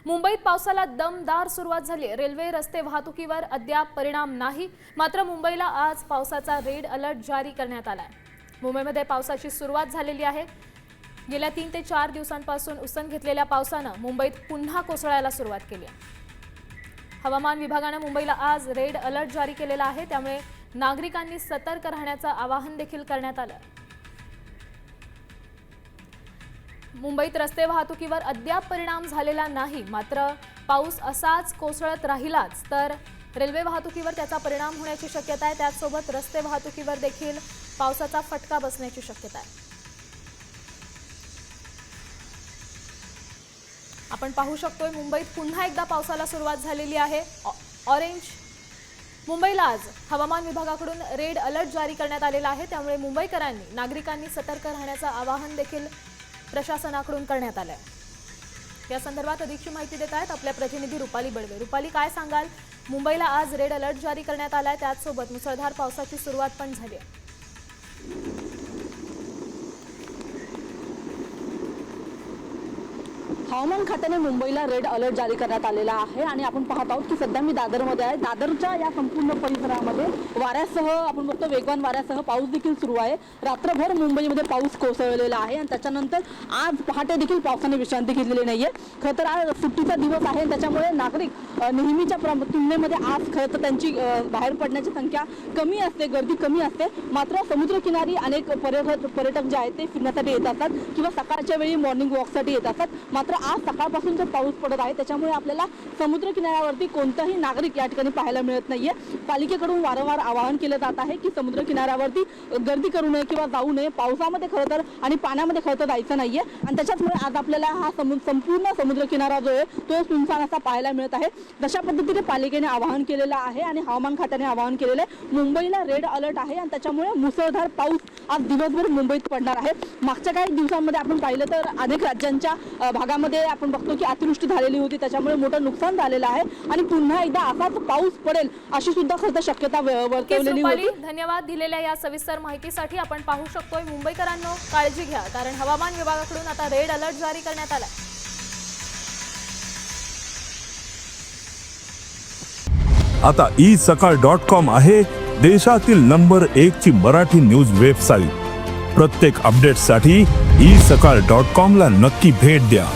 मुंबईत पावसाला दमदार सुरुवात झाली। रेल्वे रस्ते वाहतुकीवर अद्याप परिणाम नाही, मात्र मुंबईला आज पावसाचा रेड अलर्ट जारी करण्यात आलाय। मुंबईमध्ये पावसाची सुरुवात झालेली आहे। गेल्या 3 ते 4 दिवसांपासून उसंत घेतलेल्या पावसाने मुंबईत पुन्हा कोसळायला सुरुवात केली आहे। हवामान विभागाने मुंबईला आज रेड अलर्ट जारी केलेला आहे, त्यामुळे नागरिकांनी सतर्क राहण्याचं आवाहन देखील करण्यात आलं। मुंबईत रस्ते वाहतुकीवर अद्याप परिणाम झालेला नाही, मात्र पाऊस असाच कोसळत राहिलाच तर रेल्वे वाहतुकीवर त्याचा परिणाम होण्याची शक्यता आहे। त्याचसोबत रस्ते वाहतुकीवर देखील पावसाचा फटका बसण्याची शक्यता आहे। आपण पाहू शकतोय मुंबईत पुन्हा एकदा पावसाला सुरुवात झालेली आहे। ऑरेंज मुंबईला आज हवामान विभागाकडून रेड अलर्ट जारी करण्यात आलेला आहे, त्यामुळे मुंबईकरांनी नागरिकांनी सतर्क राहण्याचं आवाहन देखील प्रशासनाकडून करण्यात आलंय। या संदर्भात अधिकची माहिती देत आहेत आपल्या प्रतिनिधी रुपाली बडवे। रुपाली, काय सांगाल? मुंबईला आज रेड अलर्ट जारी करण्यात आलाय, त्याचसोबत मुसळधार पावसाची सुरुवात पण झाली आहे। हवामान खात्याने मुंबईला रेड अलर्ट जारी करण्यात आलेला आहे आणि आपण पाहत आहोत की सध्या मी दादरमध्ये आहे। दादरच्या या संपूर्ण परिसरामध्ये वाऱ्यासह आपण बघतो वेगवान वाऱ्यासह पाऊस देखील सुरू आहे। रात्रभर मुंबईमध्ये पाऊस कोसळलेला आहे आणि त्याच्यानंतर आज पहाटे देखील पावसाने विश्रांती घेतलेली नाहीये। खरं तर आज सुट्टीचा दिवस आहे, त्याच्यामुळे नागरिक नेहमीच्या तुलनेमध्ये आज खरं तर त्यांची बाहेर पडण्याची संख्या कमी असते, गर्दी कमी असते। मात्र समुद्रकिनारी अनेक पर्यटक जे आहेत ते फिरण्यासाठी येत असतात किंवा सकाळच्या वेळी मॉर्निंग वॉकसाठी येत असतात। मात्र आज सकाळपासून जो पाऊस पडत आहे त्याच्यामुळे आपल्याला समुद्र किनाऱ्यावरती कोणताही नागरिक या ठिकाणी पाहायला मिळत नाहीये। पालिकेकडून वारंवार आवाहन केलं जात आहे की समुद्र किनाऱ्यावरती गर्दी करू नये किंवा जाऊ नये। पावसामध्ये खरं तर आणि पाण्यामध्ये खरं तर जायचं नाहीये आणि त्याच्यामुळे आज आपल्याला हा संपूर्ण समुद्र किनारा जो आहे तो सुनसान असा पाहायला मिळत आहे। तशा पद्धतीने पालिकेने आवाहन केलेलं आहे आणि हवामान खात्याने आवाहन केलेलं आहे। मुंबईला रेड अलर्ट आहे आणि त्याच्यामुळे मुसळधार पाऊस आज दिवसभर मुंबईत पडणार आहे। मागच्या काही दिवसांमध्ये आपण पाहिलं तर अनेक राज्यांच्या भागामध्ये आपण बघतो की अतिवृष्टी झालेली होती, त्याच्यामुळे मोठं नुकसान झालेलं आहे आणि पुन्हा एकदा असाच पाऊस पडेल अशी सुद्धा खरं तर शक्यता वर्तवलेली होती। धन्यवाद दिलेल्या या सविस्तर माहितीसाठी। आपण पाहू शकतोय मुंबईकरांनो काळजी घ्या, कारण हवामान विभागाकडून आता रेड अलर्ट जारी करण्यात आला। आता isakal.com आहे देशातील नंबर 1 ची मराठी न्यूज वेबसाईट। प्रत्येक अपडेटसाठी isakal.com ला नक्की भेट द्या।